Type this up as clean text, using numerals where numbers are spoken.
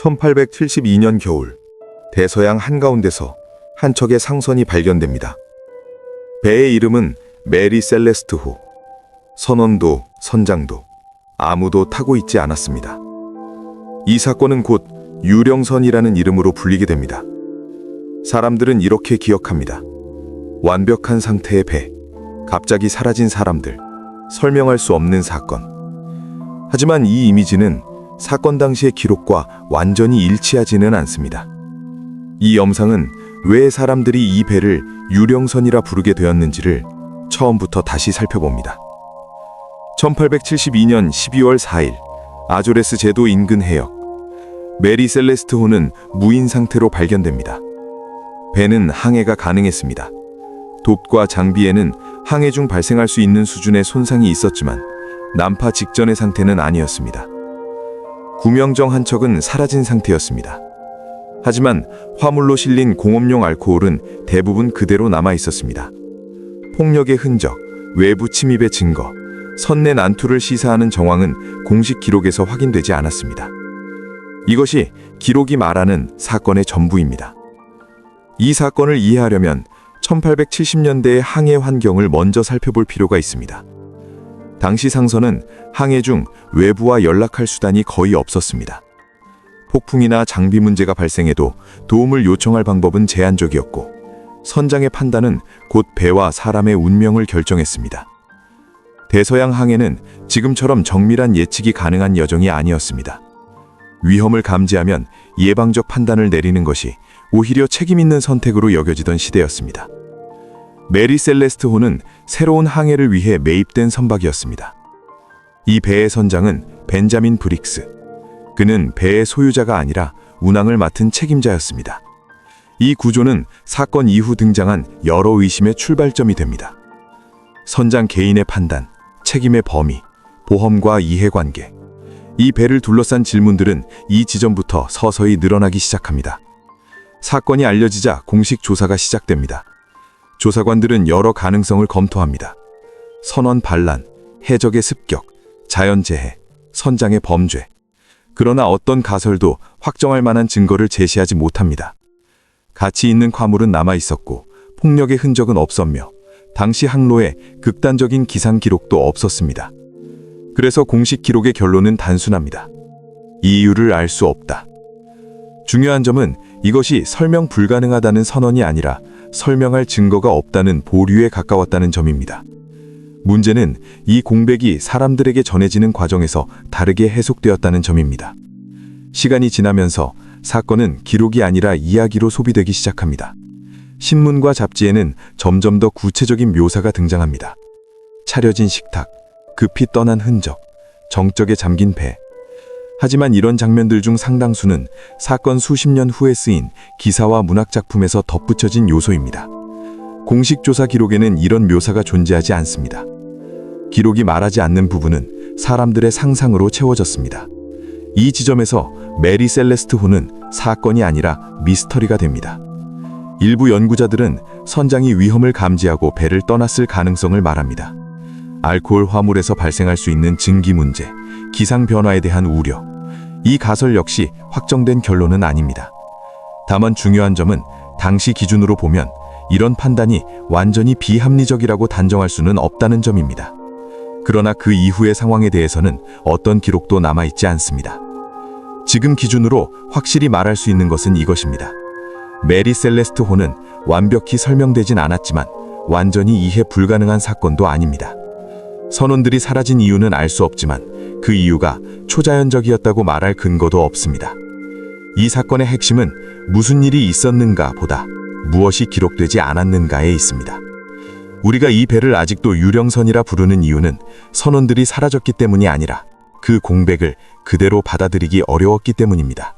1872년 겨울, 대서양 한가운데서 한 척의 상선이 발견됩니다. 배의 이름은 메리 셀레스트호. 선원도 선장도 아무도 타고 있지 않았습니다. 이 사건은 곧 유령선이라는 이름으로 불리게 됩니다. 사람들은 이렇게 기억합니다. 완벽한 상태의 배, 갑자기 사라진 사람들, 설명할 수 없는 사건. 하지만 이 이미지는 사건 당시의 기록과 완전히 일치하지는 않습니다. 이 영상은 왜 사람들이 이 배를 유령선이라 부르게 되었는지를 처음부터 다시 살펴봅니다. 1872년 12월 4일, 아조레스 제도 인근 해역. 메리 셀레스트호는 무인 상태로 발견됩니다. 배는 항해가 가능했습니다. 돛과 장비에는 항해 중 발생할 수 있는 수준의 손상이 있었지만 난파 직전의 상태는 아니었습니다. 구명정 한 척은 사라진 상태였습니다. 하지만 화물로 실린 공업용 알코올은 대부분 그대로 남아 있었습니다. 폭력의 흔적, 외부 침입의 증거, 선내 난투를 시사하는 정황은 공식 기록에서 확인되지 않았습니다. 이것이 기록이 말하는 사건의 전부입니다. 이 사건을 이해하려면 1870년대의 항해 환경을 먼저 살펴볼 필요가 있습니다. 당시 상선은 항해 중 외부와 연락할 수단이 거의 없었습니다. 폭풍이나 장비 문제가 발생해도 도움을 요청할 방법은 제한적이었고, 선장의 판단은 곧 배와 사람의 운명을 결정했습니다. 대서양 항해는 지금처럼 정밀한 예측이 가능한 여정이 아니었습니다. 위험을 감지하면 예방적 판단을 내리는 것이 오히려 책임 있는 선택으로 여겨지던 시대였습니다. 메리 셀레스트호는 새로운 항해를 위해 매입된 선박이었습니다. 이 배의 선장은 벤자민 브릭스. 그는 배의 소유자가 아니라 운항을 맡은 책임자였습니다. 이 구조는 사건 이후 등장한 여러 의심의 출발점이 됩니다. 선장 개인의 판단, 책임의 범위, 보험과 이해관계. 이 배를 둘러싼 질문들은 이 지점부터 서서히 늘어나기 시작합니다. 사건이 알려지자 공식 조사가 시작됩니다. 조사관들은 여러 가능성을 검토합니다. 선원 반란, 해적의 습격, 자연재해, 선장의 범죄. 그러나 어떤 가설도 확정할 만한 증거를 제시하지 못합니다. 가치 있는 화물은 남아 있었고 폭력의 흔적은 없었며 당시 항로에 극단적인 기상 기록도 없었습니다. 그래서 공식 기록의 결론은 단순합니다. 이유를 알 수 없다. 중요한 점은 이것이 설명 불가능하다는 선언이 아니라 설명할 증거가 없다는 보류에 가까웠다는 점입니다. 문제는 이 공백이 사람들에게 전해지는 과정에서 다르게 해석되었다는 점입니다. 시간이 지나면서 사건은 기록이 아니라 이야기로 소비되기 시작합니다. 신문과 잡지에는 점점 더 구체적인 묘사가 등장합니다. 차려진 식탁, 급히 떠난 흔적, 정적에 잠긴 배. 하지만 이런 장면들 중 상당수는 사건 수십 년 후에 쓰인 기사와 문학작품에서 덧붙여진 요소입니다. 공식 조사 기록에는 이런 묘사가 존재하지 않습니다. 기록이 말하지 않는 부분은 사람들의 상상으로 채워졌습니다. 이 지점에서 메리 셀레스트호는 사건이 아니라 미스터리가 됩니다. 일부 연구자들은 선장이 위험을 감지하고 배를 떠났을 가능성을 말합니다. 알코올 화물에서 발생할 수 있는 증기 문제, 기상 변화에 대한 우려. 이 가설 역시 확정된 결론은 아닙니다. 다만 중요한 점은 당시 기준으로 보면 이런 판단이 완전히 비합리적이라고 단정할 수는 없다는 점입니다. 그러나 그 이후의 상황에 대해서는 어떤 기록도 남아있지 않습니다. 지금 기준으로 확실히 말할 수 있는 것은 이것입니다. 메리 셀레스트호는 완벽히 설명되진 않았지만 완전히 이해 불가능한 사건도 아닙니다. 선원들이 사라진 이유는 알 수 없지만 그 이유가 초자연적이었다고 말할 근거도 없습니다. 이 사건의 핵심은 무슨 일이 있었는가 보다 무엇이 기록되지 않았는가에 있습니다. 우리가 이 배를 아직도 유령선이라 부르는 이유는 선원들이 사라졌기 때문이 아니라 그 공백을 그대로 받아들이기 어려웠기 때문입니다.